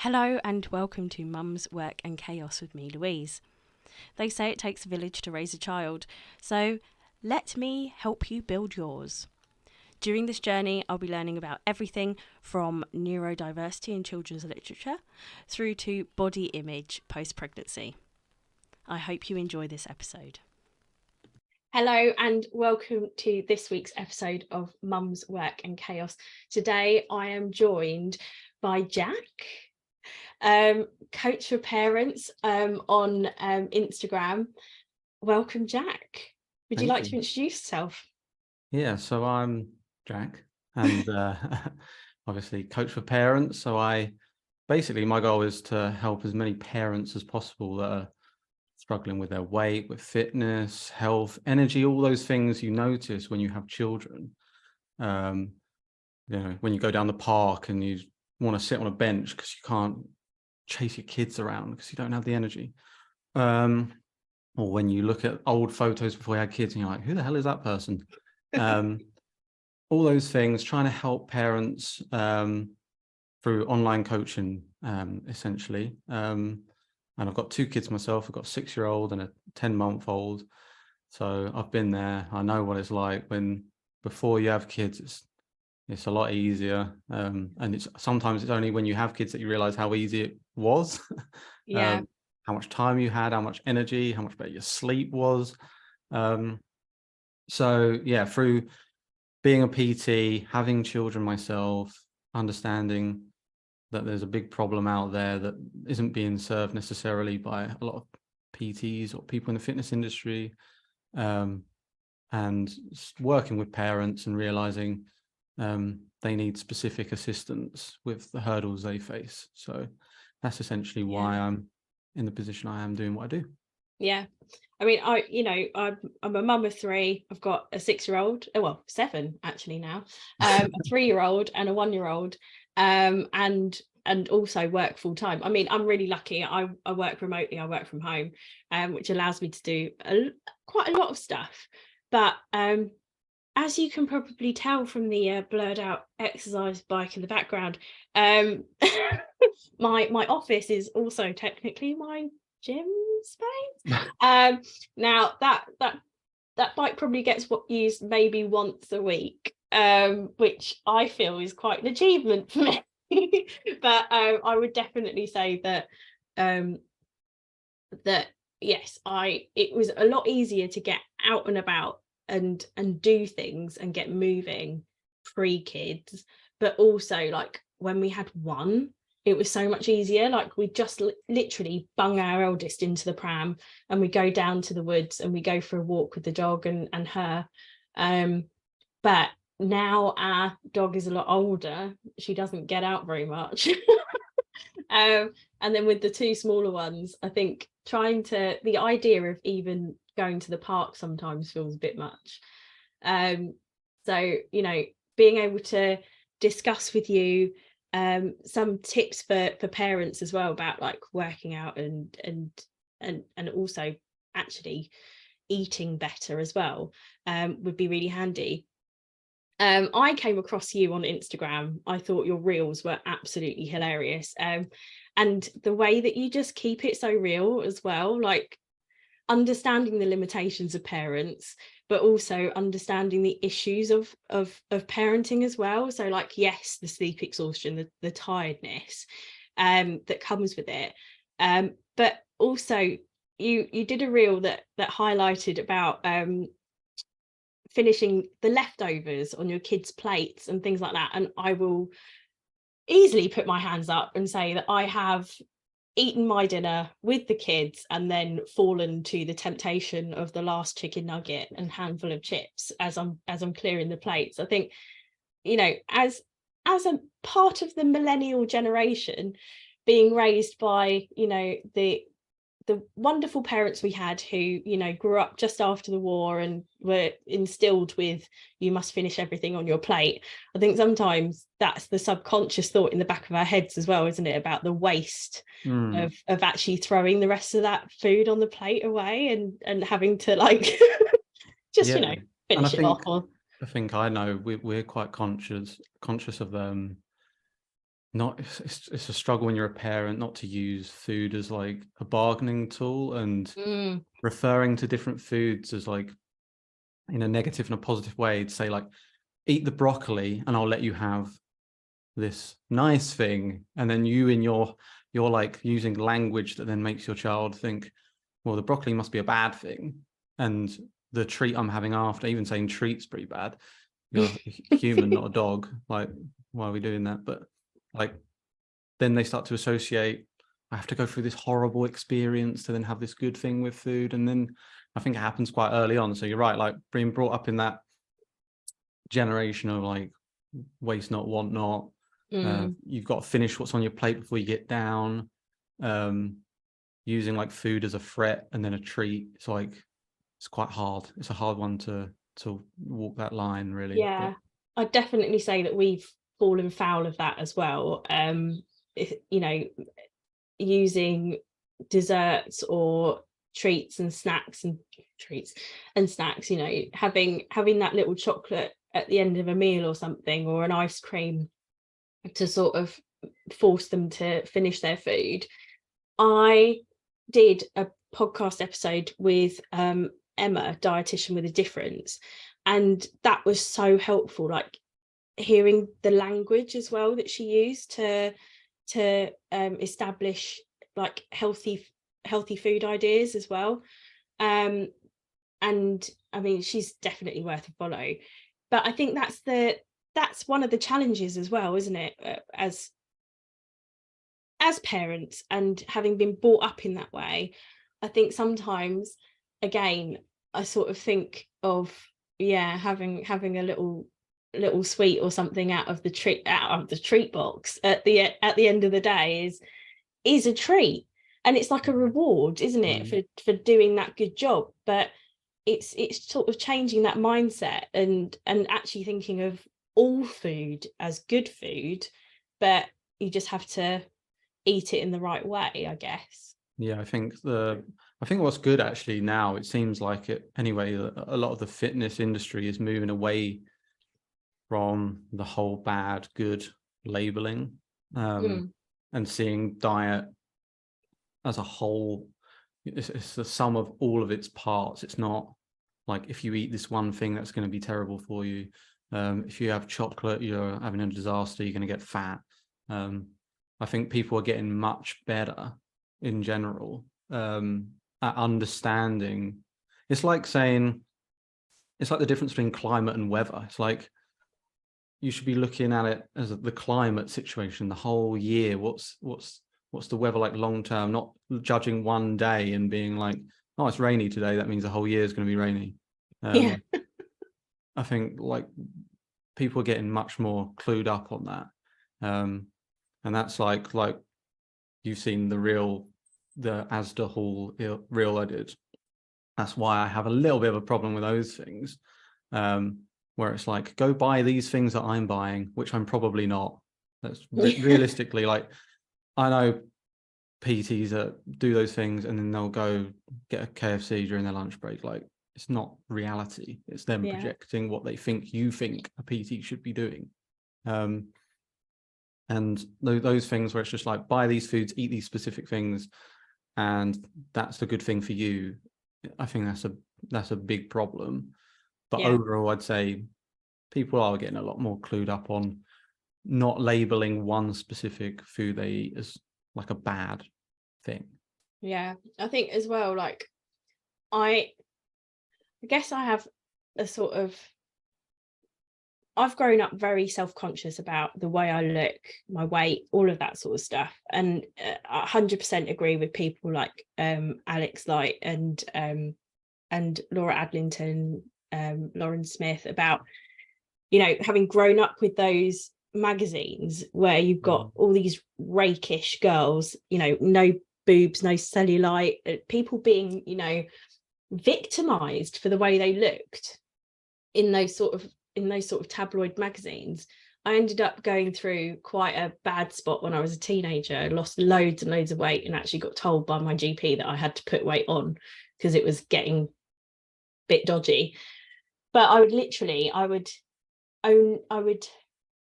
Hello and welcome to Mum's Work and Chaos with me, Louise. They say it takes a village to raise a child, so let me help you build yours. During this journey, I'll be learning about everything from neurodiversity in children's literature through to body image post-pregnancy. I hope you enjoy this episode. Hello and welcome to this week's episode of Mum's Work and Chaos. Today I am joined by Jack, coach for parents on Instagram. Welcome, Jack. Would you like to introduce yourself? Yeah, so I'm Jack, and obviously coach for parents. So my goal is to help as many parents as possible that are struggling with their weight, with fitness, health, energy, all those things you notice when you have children. When you go down the park and you want to sit on a bench because you can't chase your kids around because you don't have the energy. Or when you look at old photos before you had kids and you're like, who the hell is that person? All those things, trying to help parents through online coaching, essentially. And I've got two kids myself. I've got a 6-year-old and a 10-month-old. So I've been there. I know what it's like when before you have kids, it's a lot easier. And sometimes it's only when you have kids that you realize how easy it was. Yeah. How much time you had, how much energy, how much better your sleep was. Through being a PT, having children myself, understanding that there's a big problem out there that isn't being served necessarily by a lot of PTs or people in the fitness industry, and working with parents and realizing they need specific assistance with the hurdles they face. So that's essentially why I'm in the position I am doing what I do. Yeah. I mean, I'm a mum of 3. I've got a 6-year-old, well, 7 actually now, a 3-year-old and a 1-year-old, and also work full time. I mean, I'm really lucky. I work remotely. I work from home, which allows me to do quite a lot of stuff. But as you can probably tell from the blurred out exercise bike in the background, my office is also technically my gym space. Now that bike probably gets used maybe once a week, which I feel is quite an achievement for me. But I would definitely say that yes, it was a lot easier to get out and about and do things and get moving pre-kids, but also like when we had one, it was so much easier. Like we just literally bung our eldest into the pram and we go down to the woods and we go for a walk with the dog and her. But now our dog is a lot older, she doesn't get out very much. And then with the 2 smaller ones, I think the idea of even going to the park sometimes feels a bit much. So, being able to discuss with you some tips for parents as well about like working out and also actually eating better as well would be really handy. I came across you on Instagram. I thought your reels were absolutely hilarious. And the way that you just keep it so real as well, like understanding the limitations of parents, but also understanding the issues of parenting as well. So like, yes, the sleep exhaustion, the tiredness that comes with it. But also you did a reel that highlighted about finishing the leftovers on your kids' plates and things like that. And I will easily put my hands up and say that I have eaten my dinner with the kids and then fallen to the temptation of the last chicken nugget and handful of chips as I'm clearing the plates. I think, as a part of the millennial generation, being raised by, the wonderful parents we had who, grew up just after the war and were instilled with, you must finish everything on your plate. I think sometimes that's the subconscious thought in the back of our heads as well, isn't it? About the waste of actually throwing the rest of that food on the plate away and having to like just, finish it off. I think I know we're quite conscious of not it's a struggle when you're a parent not to use food as like a bargaining tool, and referring to different foods as like in a negative and a positive way, to say like, eat the broccoli and I'll let you have this nice thing. And then you're like using language that then makes your child think, well, the broccoli must be a bad thing, and the treat I'm having after, even saying treat's pretty bad. You're a human, not a dog. Like, why are we doing that? But like, then they start to associate, I have to go through this horrible experience to then have this good thing with food. And then I think it happens quite early on. So you're right, like being brought up in that generation of like, waste not, want not. You've got to finish what's on your plate before you get down. Using like food as a threat and then a treat. It's like, it's quite hard. It's a hard one to walk that line, really. Yeah, but I'd definitely say that we've fallen foul of that as well. You know, using desserts or treats and snacks, you know, having that little chocolate at the end of a meal or something, or an ice cream to sort of force them to finish their food. I did a podcast episode with Emma, dietitian with a difference, and that was so helpful, like hearing the language as well that she used to establish like healthy food ideas as well. And I mean, she's definitely worth a follow. But I think that's one of the challenges as well, isn't it? As parents, and having been brought up in that way, I think sometimes, again, I sort of think of, yeah, having a little sweet or something out of the treat box at the end of the day is a treat, and it's like a reward, isn't it, for doing that good job. But it's sort of changing that mindset and actually thinking of all food as good food, but you just have to eat it in the right way, I guess. Yeah, I think what's good actually now, it seems like it anyway, a lot of the fitness industry is moving away from the whole bad good labeling, and seeing diet as a whole. It's the sum of all of its parts. It's not like, if you eat this one thing, that's going to be terrible for you. If you have chocolate, you're having a disaster, you're going to get fat. I think people are getting much better in general at understanding. It's like saying, it's like the difference between climate and weather. It's like, you should be looking at it as the climate situation the whole year. What's the weather like long term, not judging one day and being like, oh, it's rainy today, that means the whole year is going to be rainy. Yeah. I think like people are getting much more clued up on that. And that's like you've seen the Asda haul reel I did. That's why I have a little bit of a problem with those things, where it's like, go buy these things that I'm buying, which I'm probably not. That's realistically, like, I know PTs that do those things and then they'll go get a KFC during their lunch break. Like, it's not reality. It's them projecting what they think you think a PT should be doing. And those things where it's just like, buy these foods, eat these specific things, and that's the good thing for you. I think that's a big problem. But overall, I'd say people are getting a lot more clued up on not labeling one specific food they eat as like a bad thing. Yeah, I think as well, like, I guess I have a sort of, I've grown up very self-conscious about the way I look, my weight, all of that sort of stuff. And I 100% agree with people like Alex Light and Laura Adlington, Lauren Smith, about, you know, having grown up with those magazines where you've got all these rakish girls, you know, no boobs, no cellulite, people being, you know, victimized for the way they looked in those sort of tabloid magazines. I ended up going through quite a bad spot when I was a teenager. I lost loads and loads of weight and actually got told by my GP that I had to put weight on because it was getting a bit dodgy. But I would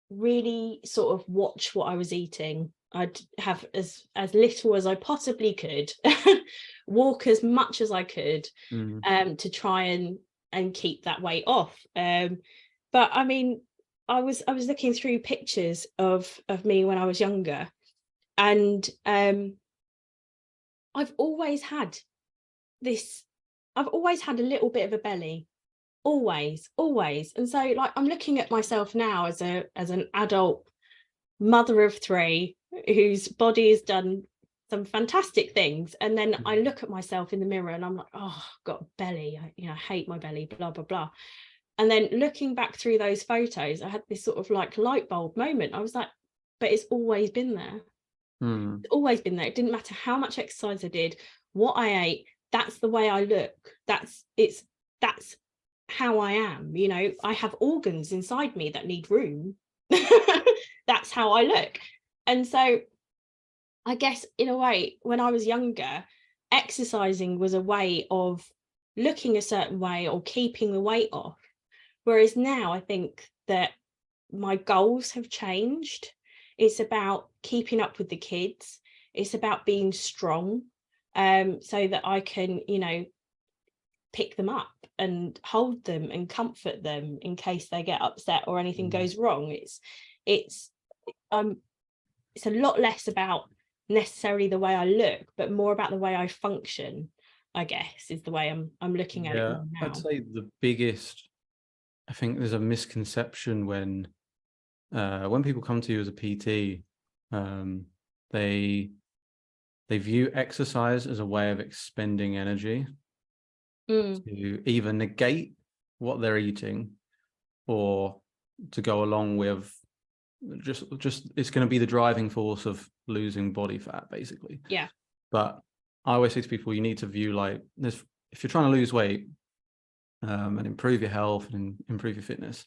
really sort of watch what I was eating. I'd have as little as I possibly could, walk as much as I could, to try and keep that weight off. But I mean, I was looking through pictures of me when I was younger, and I've always had this. I've always had a little bit of a belly, always. And so, like, I'm looking at myself now as an adult mother of 3 whose body has done some fantastic things, and then I look at myself in the mirror and I'm like, oh, I've got a belly, I hate my belly, blah blah blah. And then looking back through those photos, I had this sort of like light bulb moment. I was like, but it's always been there. It's always been there. It didn't matter how much exercise I did, what I ate, that's the way I look. That's how I am. I have organs inside me that need room. That's how I look. And so I guess, in a way, when I was younger, exercising was a way of looking a certain way or keeping the weight off. Whereas now I think that my goals have changed. It's about keeping up with the kids. It's about being strong, so that I can, pick them up and hold them and comfort them in case they get upset or anything goes wrong. It's a lot less about necessarily the way I look, but more about the way I function, I guess, is the way I'm looking at it more now. I'd say the biggest, I think there's a misconception when people come to you as a PT, they view exercise as a way of expending energy to either negate what they're eating or to go along with just it's going to be the driving force of losing body fat, basically. Yeah. But I always say to people, you need to view like this: if you're trying to lose weight and improve your health and improve your fitness,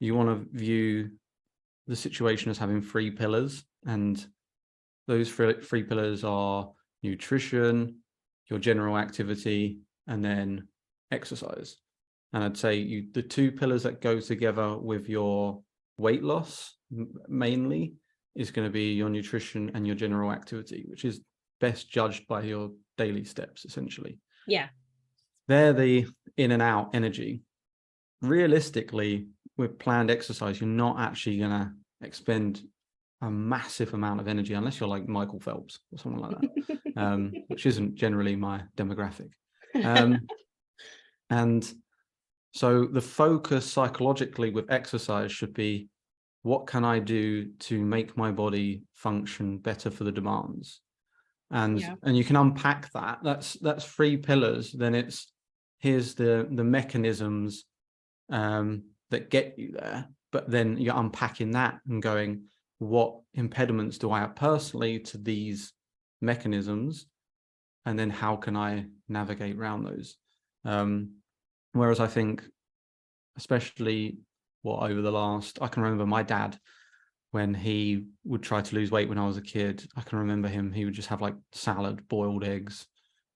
you want to view the situation as having 3 pillars, and those 3 pillars are nutrition, your general activity, and then exercise. And I'd say the 2 pillars that go together with your weight loss mainly is going to be your nutrition and your general activity, which is best judged by your daily steps, essentially. Yeah. They're the in and out energy. Realistically, with planned exercise, you're not actually going to expend a massive amount of energy unless you're like Michael Phelps or someone like that, which isn't generally my demographic. And so the focus psychologically with exercise should be, what can I do to make my body function better for the demands? And you can unpack that. That's 3 pillars. Then here's the mechanisms that get you there. But then you're unpacking that and going, what impediments do I have personally to these mechanisms? And then how can I navigate around those? Whereas I think, especially over the last, I can remember my dad, when he would try to lose weight when I was a kid, I can remember he would just have like salad, boiled eggs,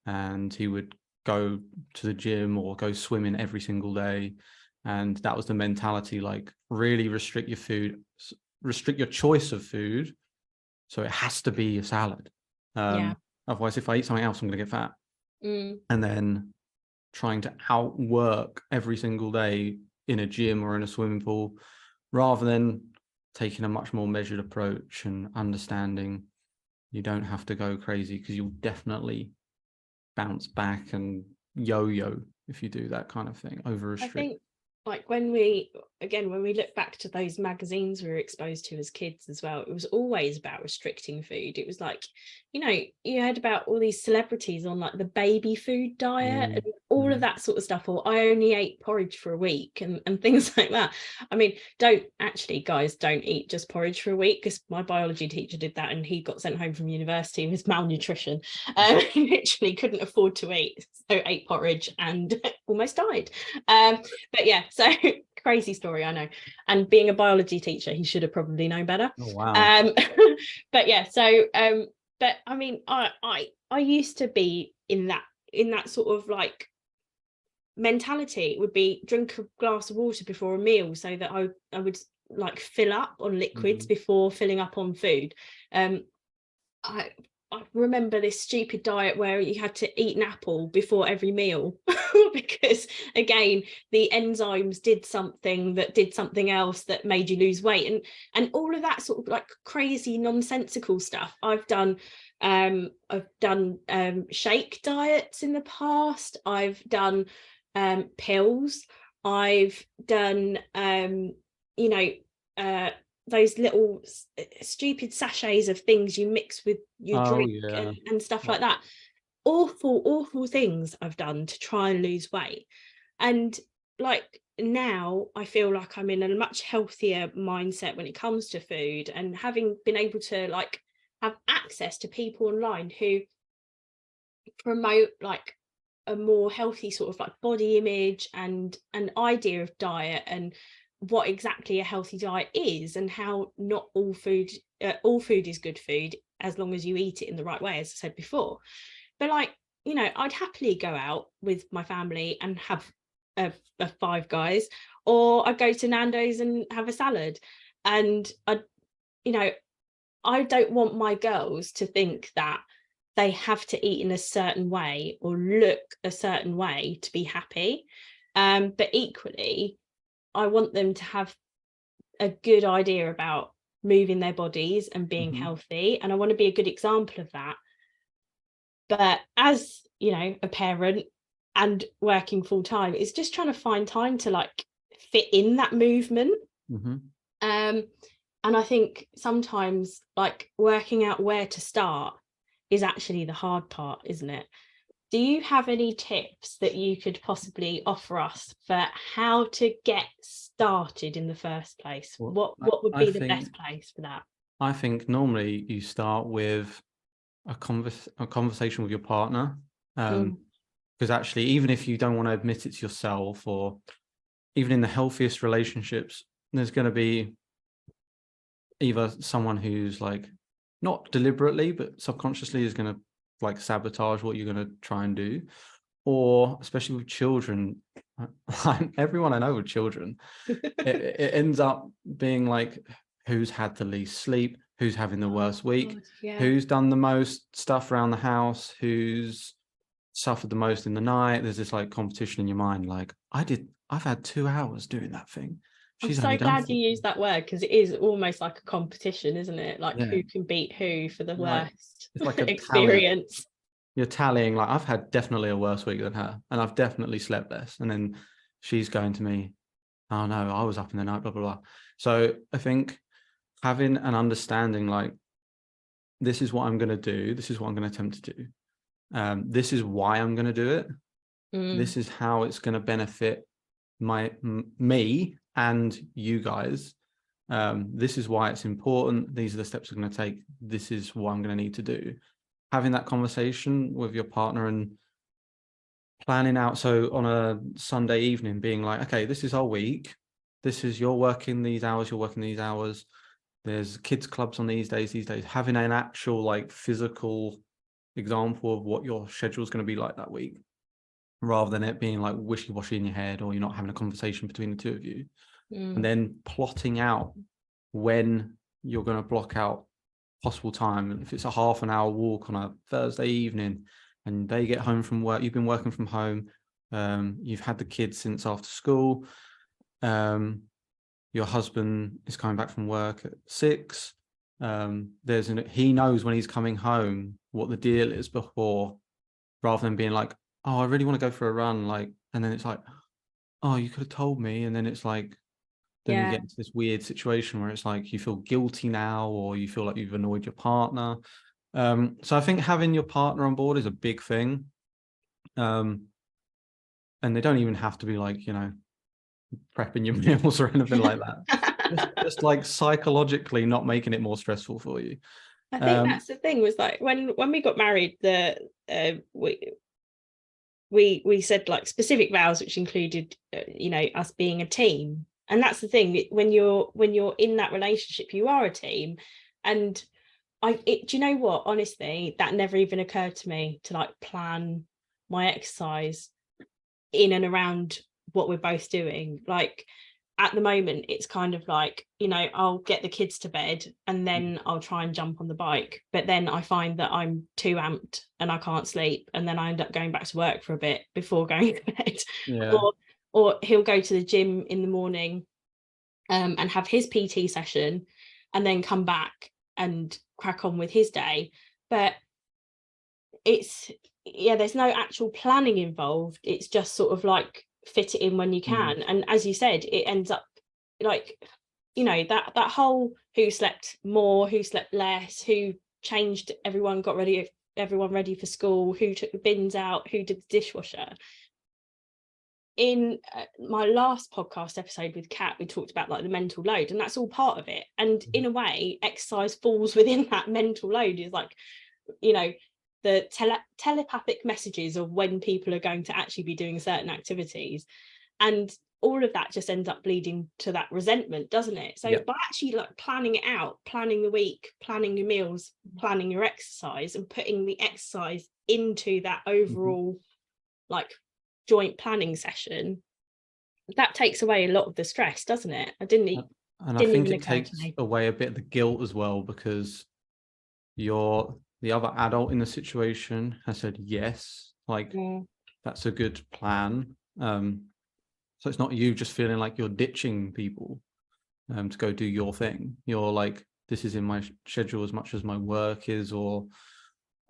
and he would go to the gym or go swimming every single day. And that was the mentality, like really restrict your food, restrict your choice of food. So it has to be a salad. Otherwise, if I eat something else, I'm going to get fat. And then trying to outwork every single day in a gym or in a swimming pool, rather than taking a much more measured approach and understanding you don't have to go crazy, because you'll definitely bounce back and yo-yo if you do that kind of thing, over restrict. I think, like, when we look back to those magazines we were exposed to as kids as well, it was always about restricting food. It was like, you heard about all these celebrities on like the baby food diet and all of that sort of stuff, or I only ate porridge for a week and things like that. I mean, don't eat just porridge for a week, because my biology teacher did that and he got sent home from university with malnutrition. He literally couldn't afford to eat, so ate porridge and almost died. But yeah, so crazy story, I know. And being a biology teacher, he should have probably known better. Oh, wow. But yeah, so but I mean, I used to be in that sort of like mentality would be drink a glass of water before a meal, so that I would like fill up on liquids before filling up on food. I remember this stupid diet where you had to eat an apple before every meal because, again, the enzymes did something else that made you lose weight, and all of that sort of like crazy nonsensical stuff. I've done shake diets in the past. I've done pills. I've done those little stupid sachets of things you mix with your drink and stuff like that. Awful things I've done to try and lose weight. And like now I feel like I'm in a much healthier mindset when it comes to food, and having been able to like have access to people online who promote like a more healthy sort of like body image and an idea of diet, and what exactly a healthy diet is, and how not all food is good food as long as you eat it in the right way, as I said before. But like, I'd happily go out with my family and have a Five Guys, or I'd go to Nando's and have a salad. And I don't want my girls to think that they have to eat in a certain way or look a certain way to be happy. But equally, I want them to have a good idea about moving their bodies and being healthy. And I want to be a good example of that. But as, a parent and working full time, it's just trying to find time to like fit in that movement. And I think sometimes like working out where to start is actually the hard part, isn't it? Do you have any tips that you could possibly offer us for how to get started in the first place? Well, what would be the best place for that? I think normally you start with a conversation with your partner, because actually, even if you don't want to admit it to yourself, or even in the healthiest relationships, there's going to be either someone who's like not deliberately but subconsciously is going to like sabotage what you're going to try and do, or especially with children, everyone I know with children, it ends up being like, who's had the least sleep, who's having the worst week, who's done the most stuff around the house, who's suffered the most in the night. There's this like competition in your mind, like I've had 2 hours doing that thing. I'm so glad you used that word, because it is almost like a competition, isn't it? Like who can beat who for the worst it's like a experience. You're tallying, like I've had definitely a worse week than her, and I've definitely slept less. And then she's going to me, oh no, I was up in the night, blah, blah, blah. So I think having an understanding, like, this is what I'm going to do. This is what I'm going to attempt to do. This is why I'm going to do it. This is how it's going to benefit me and you guys. This is why it's important. These are the steps I'm going to take. This is what I'm going to need to do. Having that conversation with your partner and planning out. So on a Sunday evening, being like, okay, this is our week. This is, you're working these hours, you're working these hours. There's kids clubs on these days. Having an actual like physical example of what your schedule is going to be like that week, rather than it being like wishy-washy in your head, or you're not having a conversation between the two of you. And then plotting out when you're going to block out possible time. And if it's a half an hour walk on a Thursday evening and they get home from work, you've been working from home, you've had the kids since after school, your husband is coming back from work at 6, he knows when he's coming home what the deal is before, rather than being like, oh, I really want to go for a run, like, and then it's like, oh, you could have told me. And then it's like, then you get into this weird situation where it's like you feel guilty now, or you feel like you've annoyed your partner. So I think having your partner on board is a big thing. And they don't even have to be like, prepping your meals or anything like that. just like psychologically not making it more stressful for you. I think that's the thing, was like when we got married, we said like specific vows which included us being a team. And that's the thing, when you're in that relationship, you are a team. And do you know what, honestly, that never even occurred to me to like plan my exercise. in and around what we're both doing. Like at the moment, it's kind of like, you know, I'll get the kids to bed and then I'll try and jump on the bike. But then I find that I'm too amped and I can't sleep. And then I end up going back to work for a bit before going to bed. Yeah. Or he'll go to the gym in the morning and have his PT session and then come back and crack on with his day. But it's, yeah, there's no actual planning involved. It's just sort of like fit it in when you can. And as you said, it ends up like, you know, that whole who slept more, who slept less, who changed everyone, got everyone ready for school, who took the bins out, who did the dishwasher. In my last podcast episode with Kat, we talked about like the mental load, and that's all part of it. And in a way, exercise falls within that mental load. Is like, you know, the telepathic messages of when people are going to actually be doing certain activities, and all of that just ends up leading to that resentment, doesn't it? So by actually like planning it out, planning the week, planning your meals, planning your exercise, and putting the exercise into that overall like joint planning session, that takes away a lot of the stress, doesn't it? I think it takes away a bit of the guilt as well, because the other adult in the situation has said yes, like that's a good plan. So it's not you just feeling like you're ditching people to go do your thing. You're like, this is in my schedule as much as my work is, or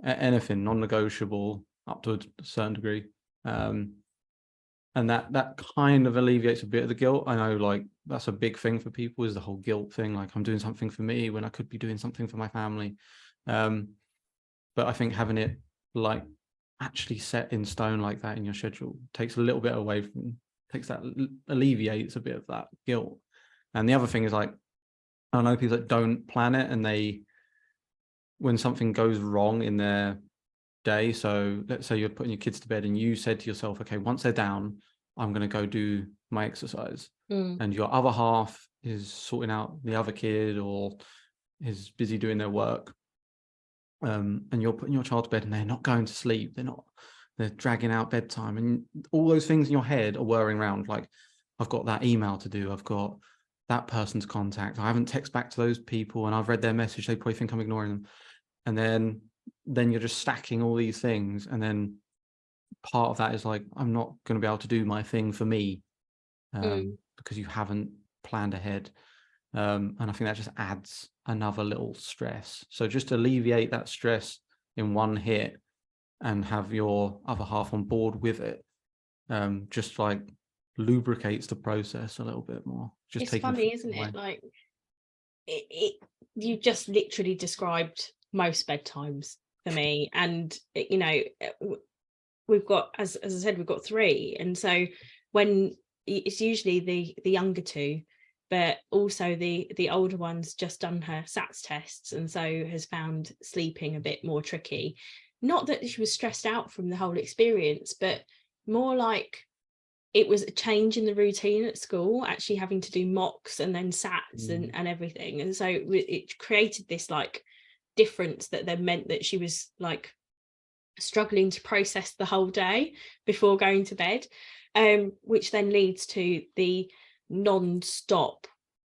anything non-negotiable up to a certain degree. And that kind of alleviates a bit of the guilt. I know, like, that's a big thing for people, is the whole guilt thing. Like, I'm doing something for me when I could be doing something for my family. But I think having it like actually set in stone like that in your schedule takes a little bit away from, alleviates a bit of that guilt. And the other thing is, like, I know people that don't plan it, and when something goes wrong in their day, so let's say you're putting your kids to bed and you said to yourself, okay, once they're down, I'm going to go do my exercise. And your other half is sorting out the other kid or is busy doing their work. And you're putting your child to bed and they're not going to sleep. They're dragging out bedtime, and all those things in your head are whirring around. Like, I've got that email to do. I've got that person's contact. I haven't texted back to those people, and I've read their message. They probably think I'm ignoring them. And then you're just stacking all these things. And then part of that is like, I'm not going to be able to do my thing for me because you haven't planned ahead. And I think that just adds another little stress. So just alleviate that stress in one hit and have your other half on board with it. Just like lubricates the process a little bit more. Just it's funny, isn't it? Like you just literally described most bedtimes for me. And you know, we've got, as I said, we've got 3, and so when it's usually the younger 2, but also the older one's just done her SATs tests, and so has found sleeping a bit more tricky. Not that she was stressed out from the whole experience, but more like it was a change in the routine at school, actually having to do mocks and then SATs and everything. And so it created this like difference that then meant that she was like struggling to process the whole day before going to bed, which then leads to the non-stop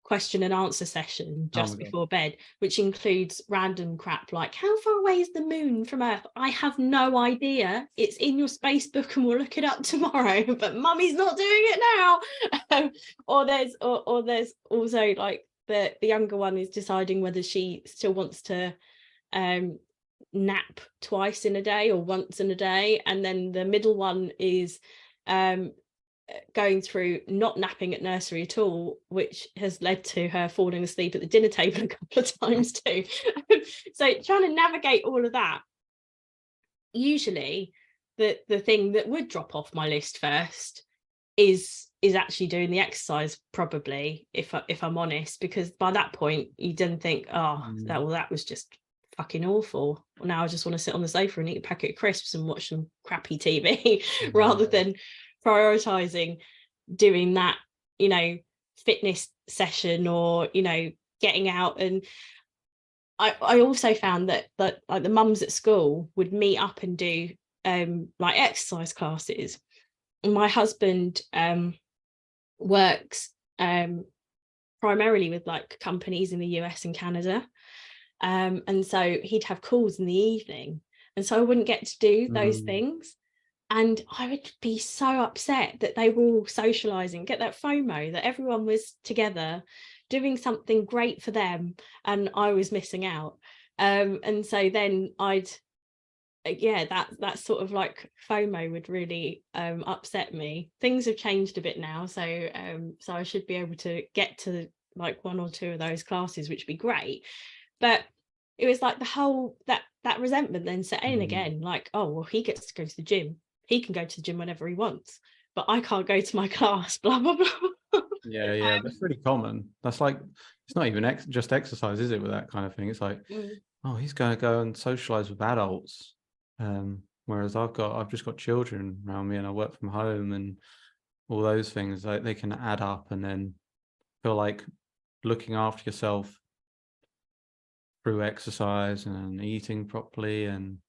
question and answer session just before bed, which includes random crap like, how far away is the moon from Earth? I have no idea. It's in your space book and we'll look it up tomorrow, but mummy's not doing it now. Or there's also like the younger one is deciding whether she still wants to nap twice in a day or once in a day, and then the middle one is going through not napping at nursery at all, which has led to her falling asleep at the dinner table a couple of times too. So trying to navigate all of that, usually the thing that would drop off my list first is actually doing the exercise, probably, if I'm honest, because by that point you then think, that was just fucking awful. Now I just want to sit on the sofa and eat a packet of crisps and watch some crappy TV rather than prioritizing doing that, you know, fitness session or, you know, getting out. And I also found that like the mums at school would meet up and do like exercise classes, my husband works primarily with like companies in the US and Canada, and so he'd have calls in the evening, and so I wouldn't get to do those things. And I would be so upset that they were all socializing, get that FOMO, that everyone was together doing something great for them and I was missing out. And so then that sort of like FOMO would really upset me. Things have changed a bit now, so I should be able to get to like one or two of those classes, which would be great. But it was like the whole that resentment then set in again, like, oh well, he gets to go to the gym, he can go to the gym whenever he wants, but I can't go to my class, blah blah blah. Yeah, that's really common. That's like, it's not even just exercise, is it, with that kind of thing? It's like, oh, he's going to go and socialize with adults, whereas I've just got children around me and I work from home, and all those things, like, they can add up, and then feel like looking after yourself through exercise and eating properly and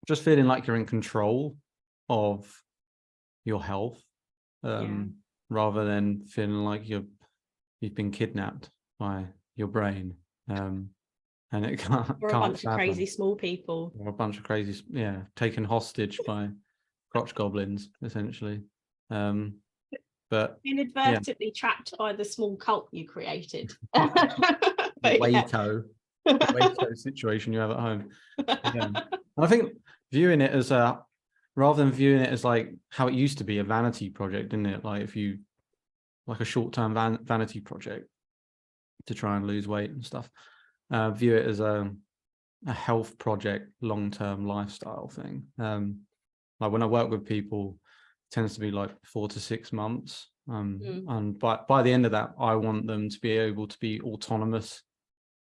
just feeling like you're in control of your health, rather than feeling like you've been kidnapped by your brain, and it can't Or a bunch of crazy small people, or a bunch of crazy, taken hostage by crotch goblins, essentially. But inadvertently trapped by the small cult you created. Waco situation you have at home. And I think viewing it as rather than viewing it as like how it used to be, a vanity project, isn't it? Like, if you like a short-term vanity project to try and lose weight and stuff, view it as a health project, long-term lifestyle thing. Like when I work with people, it tends to be like 4 to 6 months, and by the end of that, I want them to be able to be autonomous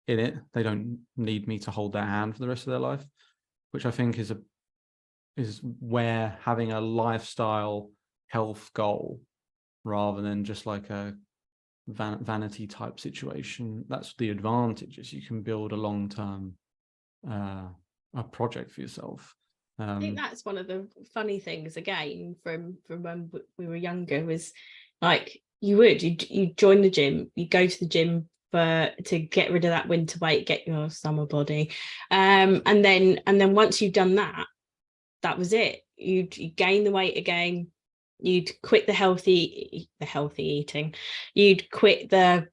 in it. They don't need me to hold their hand for the rest of their life, which I think is where having a lifestyle health goal rather than just like a vanity type situation, that's the advantage, is you can build a long-term a project for yourself. I think that's one of the funny things again from when we were younger, was like you join the gym, you go to the gym to get rid of that winter weight, get your summer body, and then once you've done that, that was it. You'd gain the weight again, you'd quit the healthy eating, you'd quit the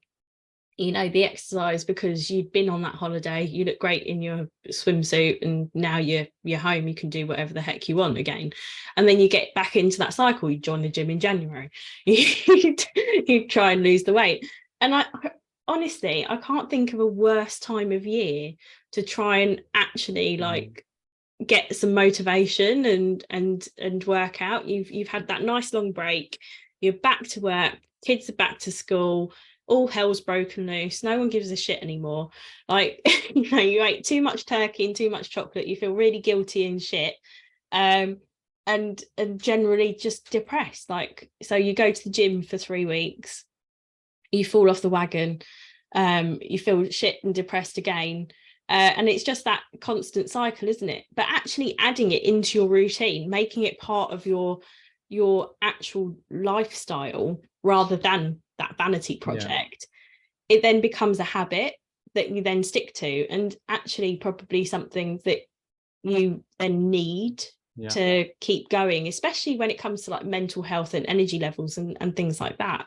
exercise because you'd been on that holiday, you look great in your swimsuit, and now you're home, you can do whatever the heck you want again. And then you get back into that cycle, you join the gym in January, you try and lose the weight. And I honestly, I can't think of a worse time of year to try and actually like get some motivation and work out. You've had that nice long break, you're back to work, kids are back to school, all hell's broken loose, no one gives a shit anymore. Like, you ate too much turkey and too much chocolate, you feel really guilty and shit, and generally just depressed. Like, so you go to the gym for 3 weeks, you fall off the wagon, you feel shit and depressed again, and it's just that constant cycle, isn't it? But actually adding it into your routine, making it part of your actual lifestyle rather than that vanity project, it then becomes a habit that you then stick to, and actually probably something that you then need to keep going, especially when it comes to like mental health and energy levels and things like that.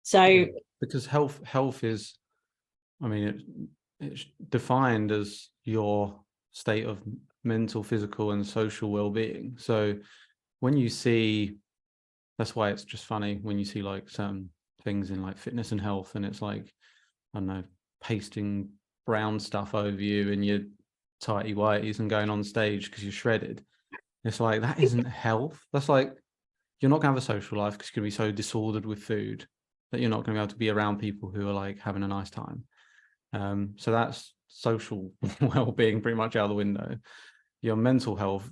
So because health is, I mean, it's defined as your state of mental, physical, and social well-being. So when you see, that's why it's just funny when you see like some things in like fitness and health, and it's like, I don't know, pasting brown stuff over you and your tighty whities and going on stage because you're shredded. It's like, that isn't health. That's like, you're not gonna have a social life because you're gonna be so disordered with food that you're not gonna be able to be around people who are like having a nice time. So that's social well-being pretty much out the window. Your mental health,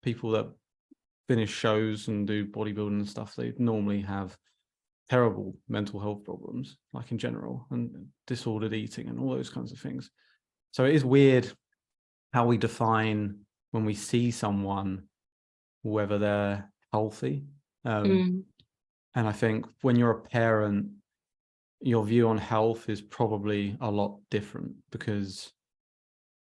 people that finish shows and do bodybuilding and stuff, they normally have terrible mental health problems, like in general, and disordered eating and all those kinds of things. So it is weird how we define when we see someone whether they're healthy And I think when you're a parent, your view on health is probably a lot different, because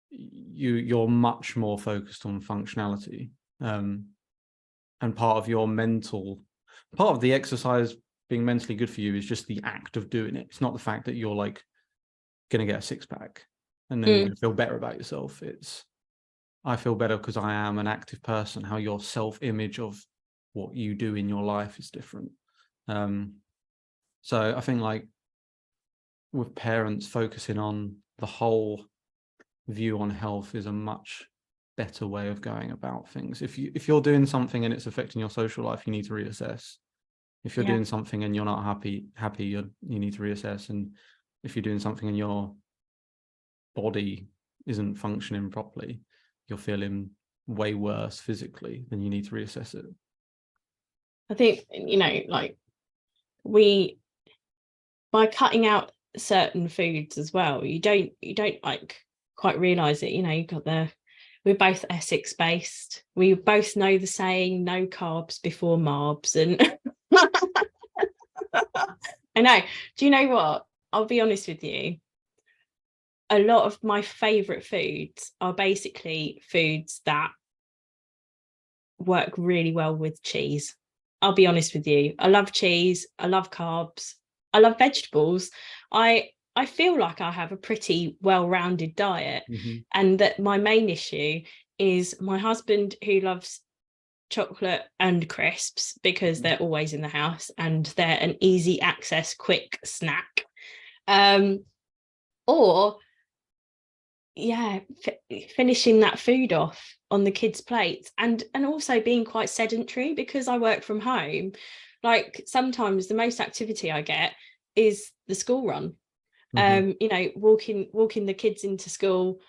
you're much more focused on functionality. And part of the exercise being mentally good for you is just the act of doing it. It's not the fact that you're like going to get a six-pack and then you're going to feel better about yourself. It's, I feel better because I am an active person. How your self-image of what you do in your life is different. So I think, like, with parents, focusing on the whole view on health is a much better way of going about things. If you're doing something and it's affecting your social life, you need to reassess. If you're doing something and you're not happy, you need to reassess. And if you're doing something and your body isn't functioning properly, you're feeling way worse physically, then you need to reassess it. I think, like, by cutting out certain foods as well, you don't like quite realize it. You've got we're both Essex based. We both know the saying, no carbs before marbs. And I know, do you know what? I'll be honest with you. A lot of my favorite foods are basically foods that work really well with cheese. I'll be honest with you. I love cheese. I love carbs. I love vegetables. I feel like I have a pretty well-rounded diet, and that my main issue is my husband, who loves chocolate and crisps because they're always in the house and they're an easy access, quick snack. Finishing that food off on the kids' plates, and also being quite sedentary because I work from home. Like, sometimes the most activity I get is the school run. Walking the kids into school.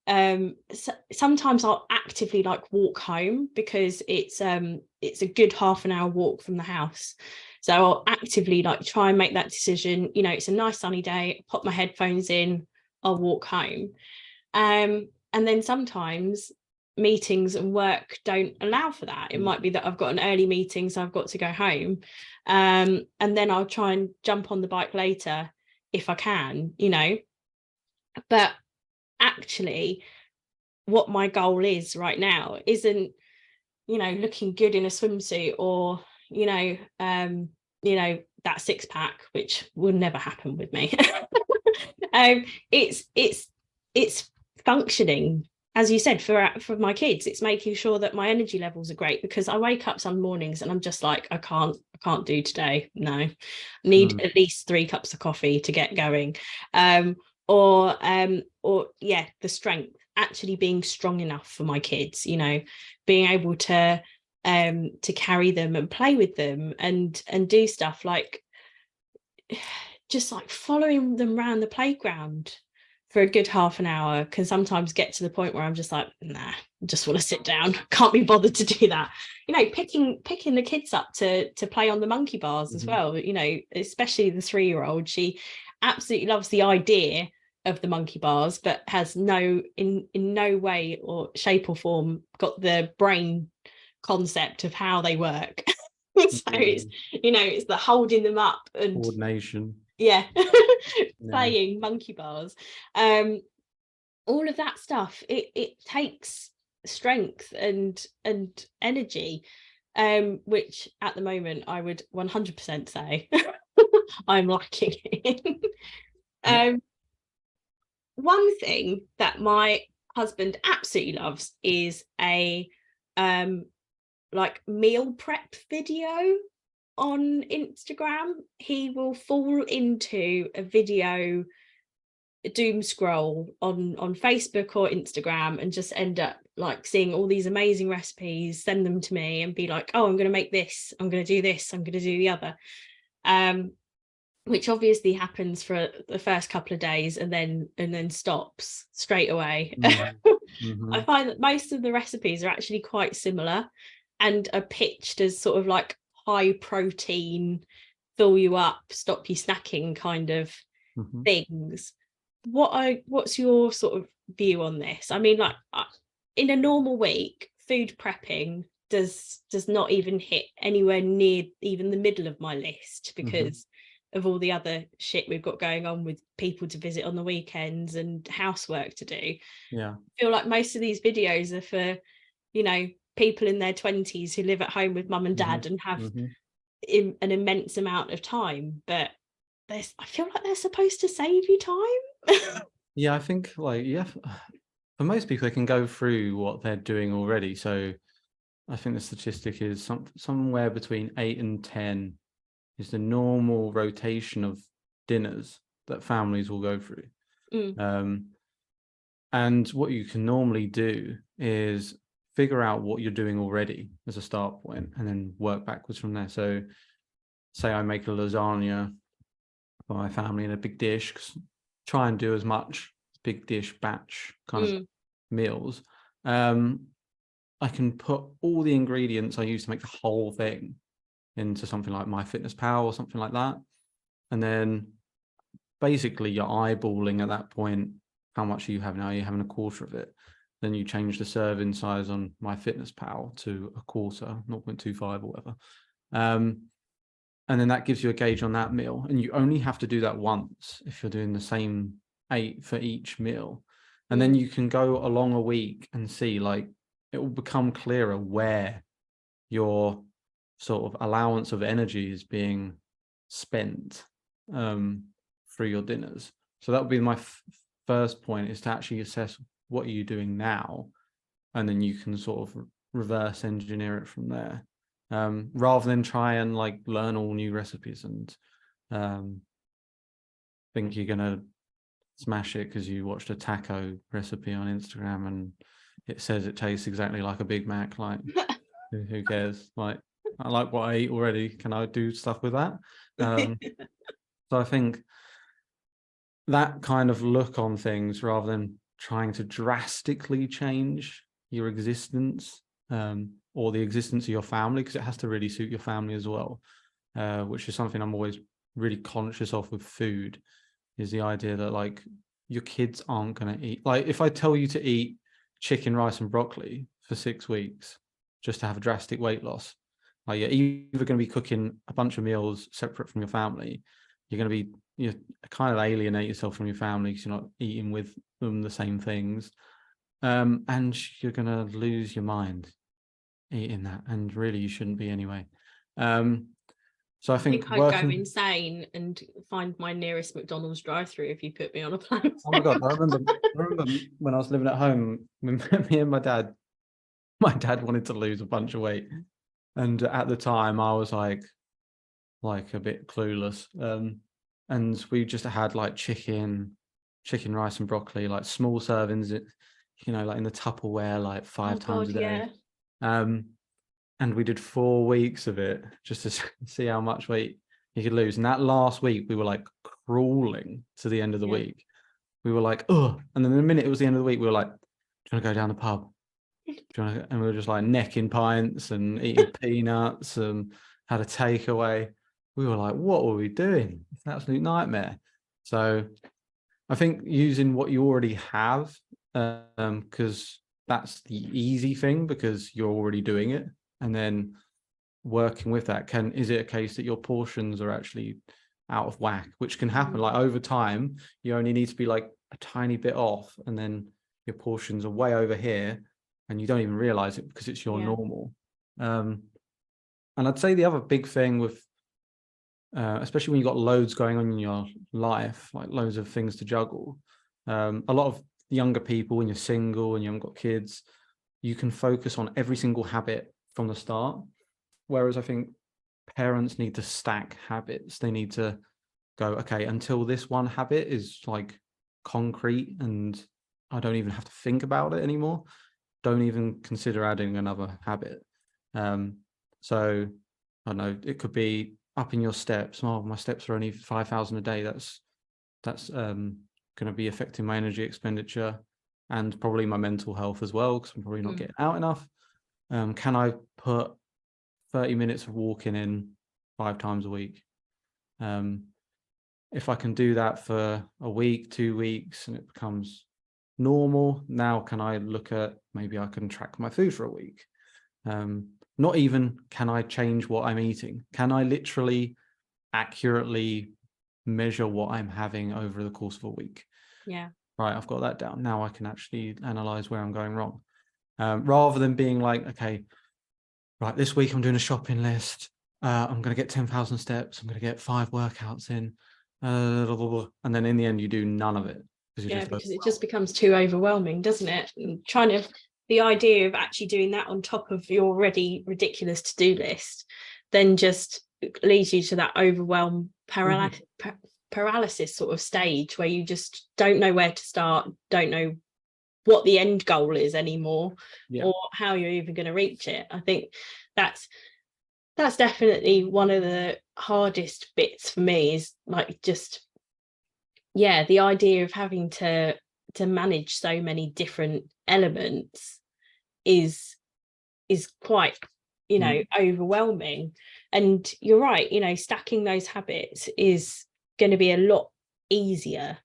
Sometimes I'll actively like walk home because it's a good half an hour walk from the house. So I'll actively like try and make that decision. It's a nice sunny day, pop my headphones in, I'll walk home. And then sometimes meetings and work don't allow for that. It might be that I've got an early meeting, so I've got to go home. And then I'll try and jump on the bike later if I can, But actually, what my goal is right now isn't, looking good in a swimsuit or, that six-pack, which will never happen with me. It's functioning, as you said, for my kids. It's making sure that my energy levels are great, because I wake up some mornings and I'm just like, I can't do today. No, I need at least 3 cups of coffee to get going. Or the strength, actually being strong enough for my kids, being able to carry them and play with them and do stuff like just like following them around the playground for a good half an hour can sometimes get to the point where I'm just like, nah, I just want to sit down. Can't be bothered to do that. Picking the kids up to play on the monkey bars as well. Especially the 3-year-old, she absolutely loves the idea of the monkey bars, but has in no way or shape or form got the brain concept of how they work. So it's the holding them up and coordination. Playing monkey bars, all of that stuff. It takes strength and energy, which at the moment I would 100% say I'm lacking in. One thing that my husband absolutely loves is a like meal prep video on Instagram. He will fall into a video doom scroll on Facebook or Instagram and just end up like seeing all these amazing recipes, send them to me and be like, oh, I'm going to make this, I'm going to do this, I'm going to do the other, which obviously happens for the first couple of days and then stops straight away. I find that most of the recipes are actually quite similar and are pitched as sort of like high protein, fill you up, stop you snacking kind of things. What's your sort of view on this? I mean, like, in a normal week, food prepping, does not even hit anywhere near even the middle of my list, because of all the other shit we've got going on with people to visit on the weekends and housework to do. Yeah. I feel like most of these videos are for, you know, people in their 20s who live at home with mum and dad and have an immense amount of time, but I feel like they're supposed to save you time. Yeah, I think like, yeah, for most people, they can go through what they're doing already. So I think the statistic is somewhere between 8 and 10 is the normal rotation of dinners that families will go through. And what you can normally do is figure out what you're doing already as a start point and then work backwards from there. So say I make a lasagna for my family in a big dish, try and do as much big dish batch kind of meals. I can put all the ingredients I use to make the whole thing into something like MyFitnessPal or something like that. And then basically you're eyeballing at that point, how much you have now? You're having a quarter of it. Then you change the serving size on MyFitnessPal to a quarter, 0.25 or whatever. And then that gives you a gauge on that meal. And you only have to do that once if you're doing the same 8 for each meal. And then you can go along a week and see, like, it will become clearer where your sort of allowance of energy is being spent through your dinners. So that would be my first point, is to actually assess what are you doing now, and then you can sort of reverse engineer it from there, rather than try and like learn all new recipes and think you're gonna smash it because you watched a taco recipe on Instagram and it says it tastes exactly like a Big Mac. Like, who cares? Like, I like what I eat already. Can I do stuff with that? So I think that kind of look on things, rather than trying to drastically change your existence or the existence of your family, because it has to really suit your family as well, which is something I'm always really conscious of with food, is the idea that like your kids aren't going to eat. Like if I tell you to eat chicken, rice and broccoli for 6 weeks just to have a drastic weight loss, like you're either going to be cooking a bunch of meals separate from your family, you kind of alienate yourself from your family because you're not eating with them the same things, and you're going to lose your mind eating that, and really you shouldn't be anyway. So I think I'd go insane and find my nearest McDonald's drive-through if you put me on a plan. Oh my God, I remember when I was living at home, when me and my dad wanted to lose a bunch of weight, and at the time I was like a bit clueless, and we just had like chicken, rice and broccoli, like small servings, like in the Tupperware, like 5 times a day. Yeah. And we did 4 weeks of it just to see how much weight you could lose. And that last week, we were like crawling to the end of the week. We were like, oh, and then the minute it was the end of the week, we were like, do you want to go down the pub? And we were just like necking pints and eating peanuts and had a takeaway. We were like, what were we doing? It's an absolute nightmare. So I think using what you already have, because that's the easy thing, because you're already doing it. And then working with that, is it a case that your portions are actually out of whack, which can happen. Like over time, you only need to be like a tiny bit off, and then your portions are way over here and you don't even realize it because it's your normal. And I'd say the other big thing with, especially when you've got loads going on in your life, like loads of things to juggle, a lot of younger people, when you're single and you haven't got kids, you can focus on every single habit from the start. Whereas I think parents need to stack habits. They need to go, okay, until this one habit is like concrete and I don't even have to think about it anymore, don't even consider adding another habit. So I don't know, it could be upping your steps. Oh, my steps are only 5,000 a day. That's going to be affecting my energy expenditure and probably my mental health as well, because I'm probably not getting out enough. Can I put 30 minutes of walking in 5 times a week? If I can do that for a week, 2 weeks, and it becomes normal, now can I look at, maybe I can track my food for a week? not even can I change what I'm eating, can I literally accurately measure what I'm having over the course of a week? Yeah. Right, I've got that down. Now I can actually analyze where I'm going wrong. Rather than being like, okay, right, this week I'm doing a shopping list. I'm going to get 10,000 steps. I'm going to get 5 workouts in. And then in the end, you do none of it. Because it just becomes too overwhelming, doesn't it? And the idea of actually doing that on top of your already ridiculous to-do list then just leads you to that overwhelm paralysis sort of stage where you just don't know where to start, don't know what the end goal is anymore, or how you're even going to reach it. I think that's definitely one of the hardest bits for me, is like just the idea of having to manage so many different elements is quite overwhelming. And you're right, stacking those habits is going to be a lot easier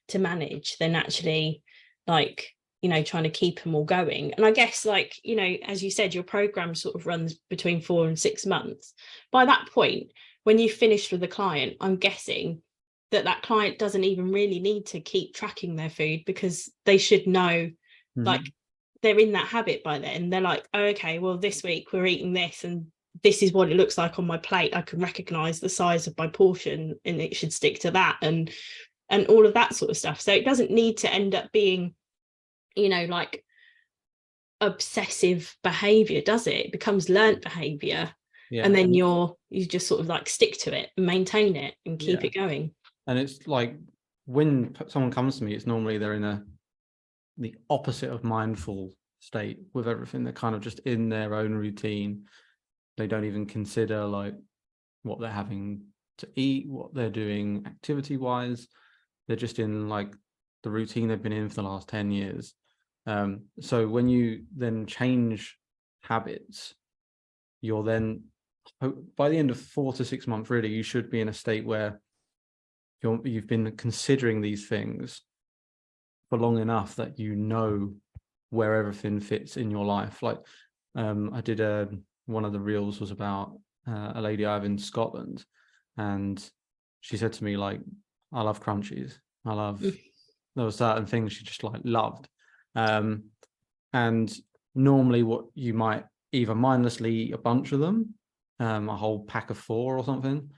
to manage than actually trying to keep them all going. And I guess as you said, your program sort of runs between 4 and 6 months. By that point, when you've finished with the client, I'm guessing that client doesn't even really need to keep tracking their food, because they should know they're in that habit by then. They're like, oh, okay, well, this week we're eating this and this is what it looks like on my plate. I can recognize the size of my portion and it should stick to that, and all of that sort of stuff. So it doesn't need to end up being obsessive behavior, does it? It becomes learnt behavior. And then you just sort of stick to it and maintain it and keep it going. And it's like, when someone comes to me, it's normally they're in the opposite of mindful state with everything. They're kind of just in their own routine. They don't even consider what they're having to eat, what they're doing activity wise. They're just in the routine they've been in for the last 10 years. So when you then change habits, you're then, by the end of 4 to 6 months, really, you should be in a state where you've been considering these things for long enough that you know where everything fits in your life. I did one of the reels was about a lady I have in Scotland, and she said to me, I love crunchies. There were certain things she just loved. And normally what you might either mindlessly eat a bunch of them, a whole pack of 4 or something,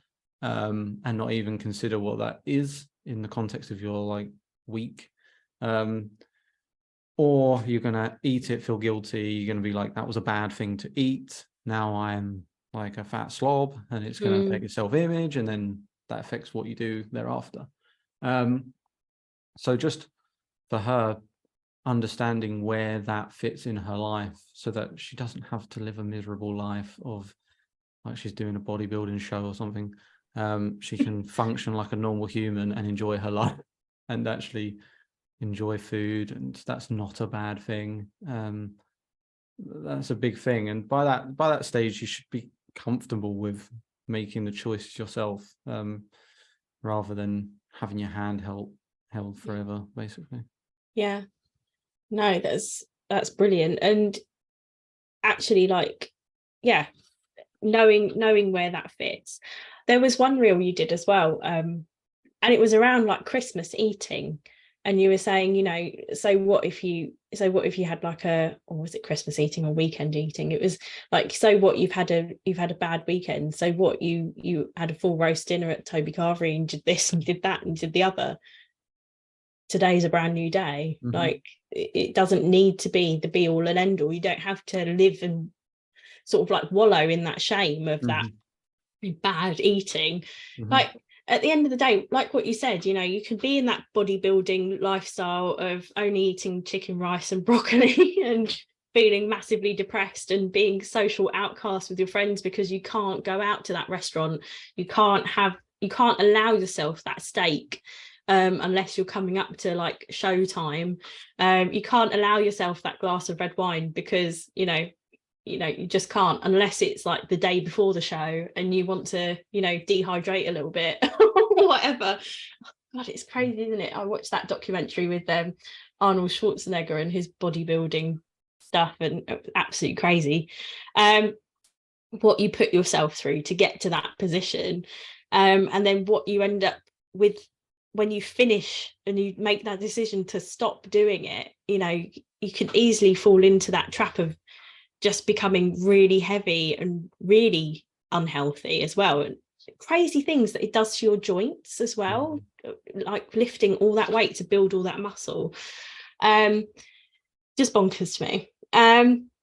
and not even consider what that is in the context of your week. Or you're going to eat it, feel guilty. You're going to be like, that was a bad thing to eat. Now I'm like a fat slob, and it's going to affect your self-image, and then that affects what you do thereafter. So just for her, understanding where that fits in her life, so that she doesn't have to live a miserable life of she's doing a bodybuilding show or something. She can function like a normal human and enjoy her life, and actually enjoy food, and that's not a bad thing. That's a big thing, and by that stage you should be comfortable with making the choices yourself, rather than having your hand held forever, basically. No, that's brilliant. And actually knowing where that fits. There was one reel you did as well, and it was around Christmas eating, and you were saying, so what if you had or was it Christmas eating or weekend eating? It was so what, you've had a bad weekend, so what, you had a full roast dinner at Toby Carvery and did this and did that and did the other. Today's a brand new day. It doesn't need to be the be all and end all. You don't have to live and sort of wallow in that shame of that bad eating. At the end of the day, like what you said, you can be in that bodybuilding lifestyle of only eating chicken, rice and broccoli and feeling massively depressed and being social outcast with your friends because you can't go out to that restaurant. You can't allow yourself that steak unless you're coming up to show time. You can't allow yourself that glass of red wine because you just can't, unless it's the day before the show and you want to dehydrate a little bit or whatever. God, it's crazy, isn't it? I watched that documentary with Arnold Schwarzenegger and his bodybuilding stuff, and it was absolutely crazy. what you put yourself through to get to that position, and then what you end up with when you finish and you make that decision to stop doing it. You know, you can easily fall into that trap of just becoming really heavy and really unhealthy as well, and crazy things that it does to your joints as well, like lifting all that weight to build all that muscle. Just bonkers to me.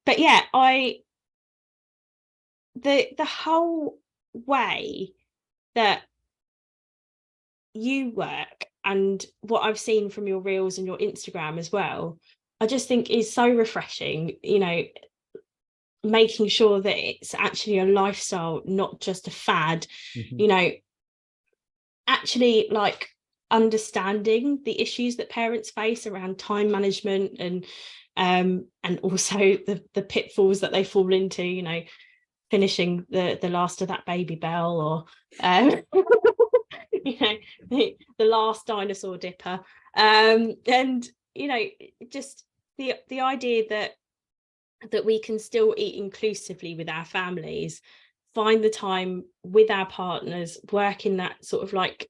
But yeah, the whole way that you work and what I've seen from your reels and your Instagram as well, I just think is so refreshing, you know, making sure that it's actually a lifestyle, not just a fad. You know, actually like understanding the issues that parents face around time management, and also the pitfalls that they fall into, you know, finishing the last of that baby bell, or you know, the last dinosaur dipper, and you know, just the idea that we can still eat inclusively with our families, find the time with our partners, work in that sort of like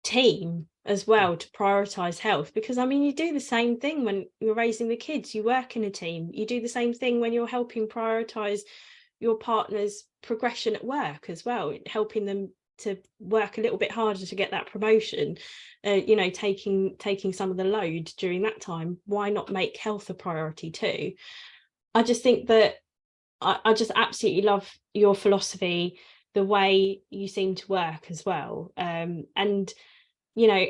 team as well to prioritize health. Because I mean, you do the same thing when you're raising the kids, you work in a team, you do the same thing when you're helping prioritize your partner's progression at work as well, helping them to work a little bit harder to get that promotion, you know, taking some of the load during that time. Why not make health a priority too? I just think that I just absolutely love your philosophy, the way you seem to work as well. And you know,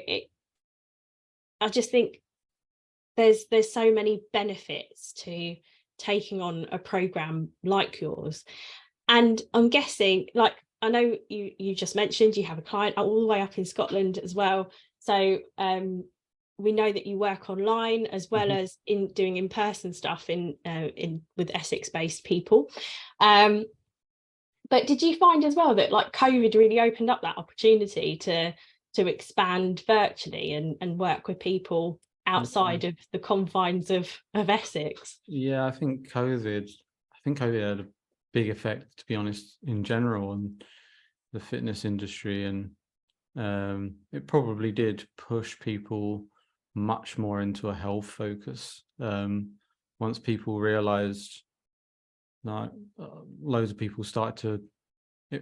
I just think there's so many benefits to taking on a program like yours. And I'm guessing, like, I know you just mentioned you have a client all the way up in Scotland as well. So we know that you work online as well as in doing in-person stuff in with Essex-based people. But did you find as well that like COVID really opened up that opportunity to expand virtually and work with people outside of the confines of Essex? Yeah, I think COVID had a big effect, to be honest, in general, on the fitness industry, and it probably did push people much more into a health focus. Once people realized that loads of people started to,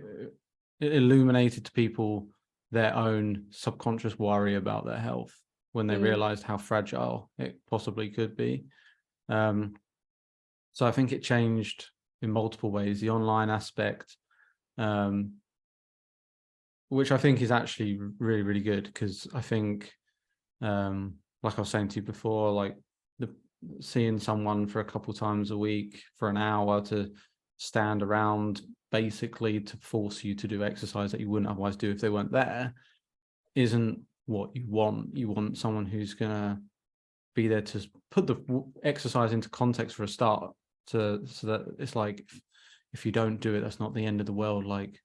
it illuminated to people their own subconscious worry about their health when they realized how fragile it possibly could be. So I think it changed in multiple ways. The online aspect, which I think is actually really, really good, because I think, like I was saying to you before, like seeing someone for a couple times a week for an hour to stand around basically to force you to do exercise that you wouldn't otherwise do if they weren't there isn't what you want. You want someone who's going to be there to put the exercise into context for a start, so that it's like, if you don't do it, that's not the end of the world. Like,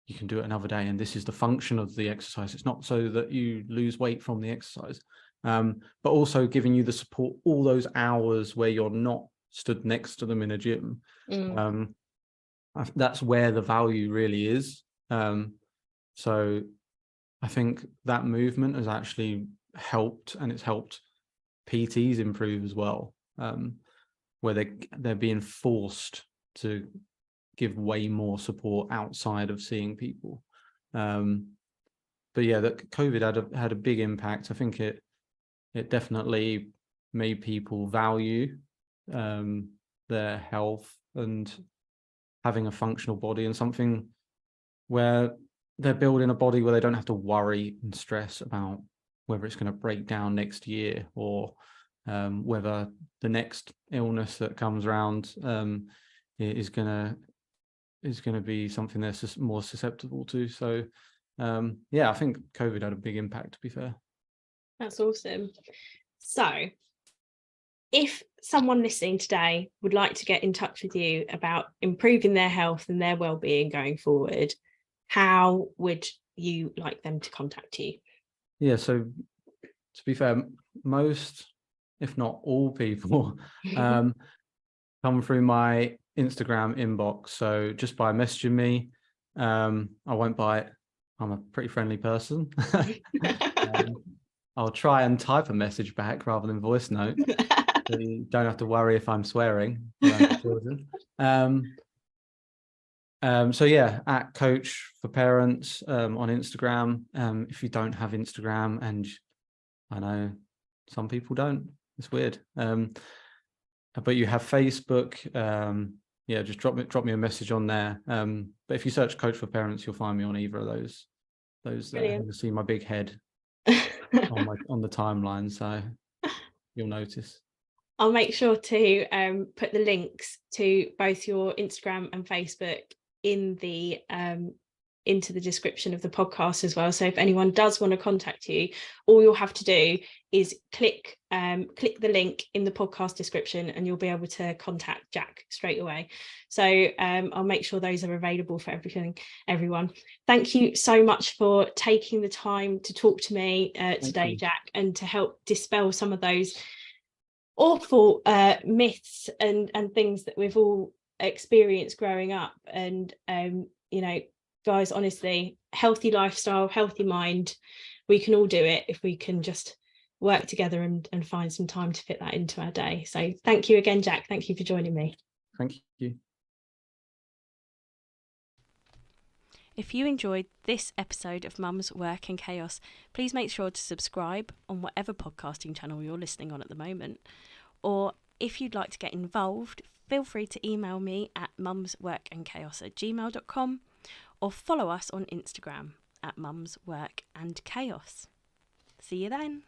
you can do it another day, and this is the function of the exercise. It's not so that you lose weight from the exercise, but also giving you the support all those hours where you're not stood next to them in a gym. That's where the value really is. So I think that movement has actually helped, and it's helped PTs improve as well, where they're being forced to give way more support outside of seeing people. But yeah, that COVID had a big impact. I think it definitely made people value their health and having a functional body, and something where they're building a body where they don't have to worry and stress about whether it's going to break down next year, or whether the next illness that comes around is going to be something they're more susceptible to. So yeah, I think COVID had a big impact, to be fair. That's awesome. So if someone listening today would like to get in touch with you about improving their health and their well-being going forward, how would you like them to contact you? Yeah, so to be fair, most, if not all people, come through my Instagram inbox. So just by messaging me, I won't bite. I'm a pretty friendly person. I'll try and type a message back rather than voice note. So you don't have to worry if I'm swearing around the children. So yeah, at Coach for Parents on Instagram. If you don't have Instagram, and I know some people don't, it's weird. But you have Facebook. Yeah, just drop me a message on there. But if you search Coach for Parents, you'll find me on either of those. You'll see my big head on the timeline, so you'll notice. I'll make sure to put the links to both your Instagram and Facebook in the into the description of the podcast as well. So if anyone does want to contact you, all you'll have to do is click the link in the podcast description, and you'll be able to contact Jack straight away. So I'll make sure those are available for everyone. Thank you so much for taking the time to talk to me today, Jack, and to help dispel some of those awful myths and things that we've all experienced growing up. And guys, honestly, healthy lifestyle, healthy mind, we can all do it if we can just work together and find some time to fit that into our day. So thank you again, Jack. Thank you for joining me. Thank you. If you enjoyed this episode of Mum's Work and Chaos, please make sure to subscribe on whatever podcasting channel you're listening on at the moment. Or if you'd like to get involved, feel free to email me at mumsworkandchaos@gmail.com or follow us on Instagram at mumsworkandchaos. See you then.